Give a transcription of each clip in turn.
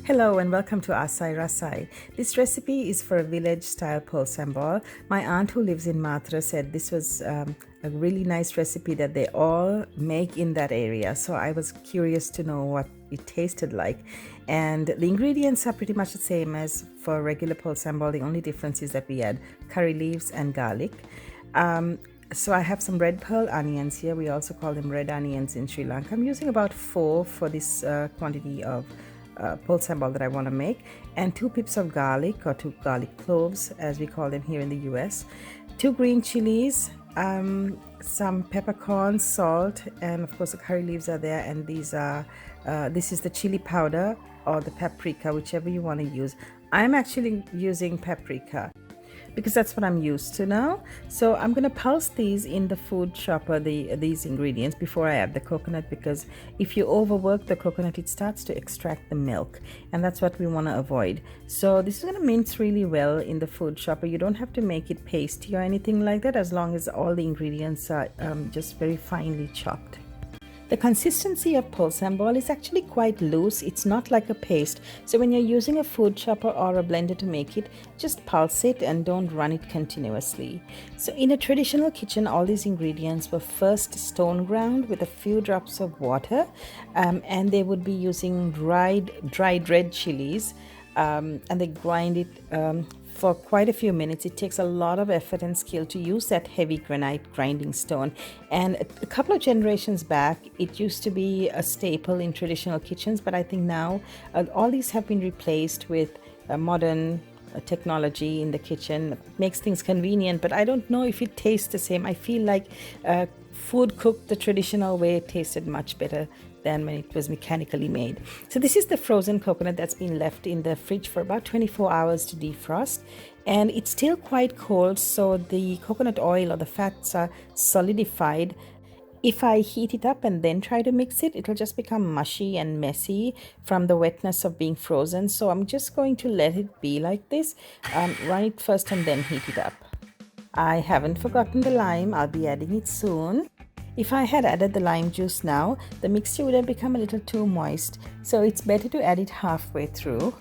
Hello and welcome to Aasai Rasai. This recipe is for a village style Pol Sambol. My aunt who lives in Matara said this was a really nice recipe that they all make in that area. So I was curious to know what it tasted like. And the ingredients are pretty much the same as for regular Pol Sambol. The only difference is that we add curry leaves and garlic. So I have some red pearl onions here. We also call them red onions in Sri Lanka. I'm using about 4 for this quantity of Pol Sambol that I want to make, and 2 pips of garlic, or 2 garlic cloves as we call them here in the US, 2 green chilies, some peppercorns, salt, and of course the curry leaves are there. And these are this is the chili powder or the paprika, whichever you want to use. I'm actually using paprika because that's what I'm used to now. So I'm going to pulse these in the food chopper, these ingredients, before I add the coconut, because if you overwork the coconut, it starts to extract the milk, and that's what we want to avoid. So this is going to mince really well in the food chopper. You don't have to make it pasty or anything like that, as long as all the ingredients are just very finely chopped. The consistency of Pol Sambol is actually quite loose. It's not like a paste. So when you're using a food chopper or a blender to make it, just pulse it and don't run it continuously. So in a traditional kitchen, all these ingredients were first stone ground with a few drops of water, and they would be using dried red chilies, and they grind it for quite a few minutes. It takes a lot of effort and skill to use that heavy granite grinding stone. And a couple of generations back, it used to be a staple in traditional kitchens, but I think now all these have been replaced with modern technology in the kitchen. It makes things convenient, but I don't know if it tastes the same. I feel like food cooked the traditional way tasted much better than when it was mechanically made. So this is the frozen coconut that's been left in the fridge for about 24 hours to defrost, and it's still quite cold, so the coconut oil or the fats are solidified. If I heat it up and then try to mix it, it'll just become mushy and messy from the wetness of being frozen. So I'm just going to let it be like this, run it first and then heat it up. I haven't forgotten the lime. I'll be adding it soon. If I had added the lime juice now, the mixture would have become a little too moist, so it's better to add it halfway through.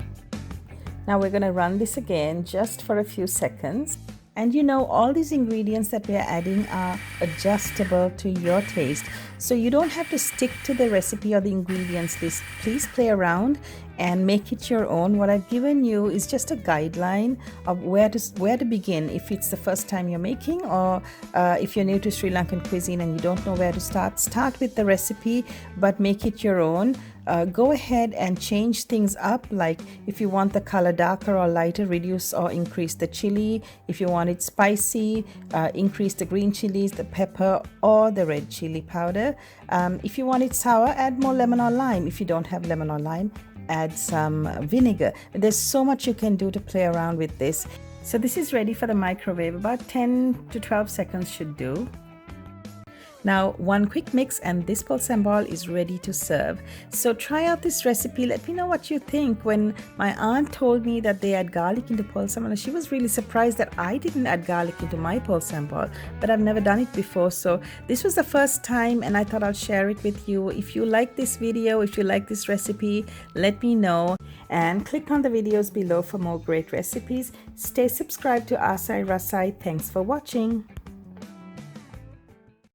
Now we're going to run this again just for a few seconds. And you know, all these ingredients that we are adding are adjustable to your taste, so you don't have to stick to the recipe or the ingredients list. Please play around and make it your own. What I've given you is just a guideline of where to begin if it's the first time you're making, or if you're new to Sri Lankan cuisine and you don't know where to start with the recipe but make it your own. Go ahead and change things up, like if you want the color darker or lighter, reduce or increase the chili. If you want it spicy, increase the green chilies, the pepper, or the red chili powder. If you want it sour, add more lemon or lime. If you don't have lemon or lime, add some vinegar. There's so much you can do to play around with this. So this is ready for the microwave. About 10 to 12 seconds should do. Now, one quick mix and this Pol Sambol is ready to serve. So try out this recipe. Let me know what you think. When my aunt told me that they add garlic into Pol Sambol, she was really surprised that I didn't add garlic into my Pol Sambol, but I've never done it before. So this was the first time, and I thought I'll share it with you. If you like this video, if you like this recipe, let me know. And click on the videos below for more great recipes. Stay subscribed to Aasai Rasai. Thanks for watching.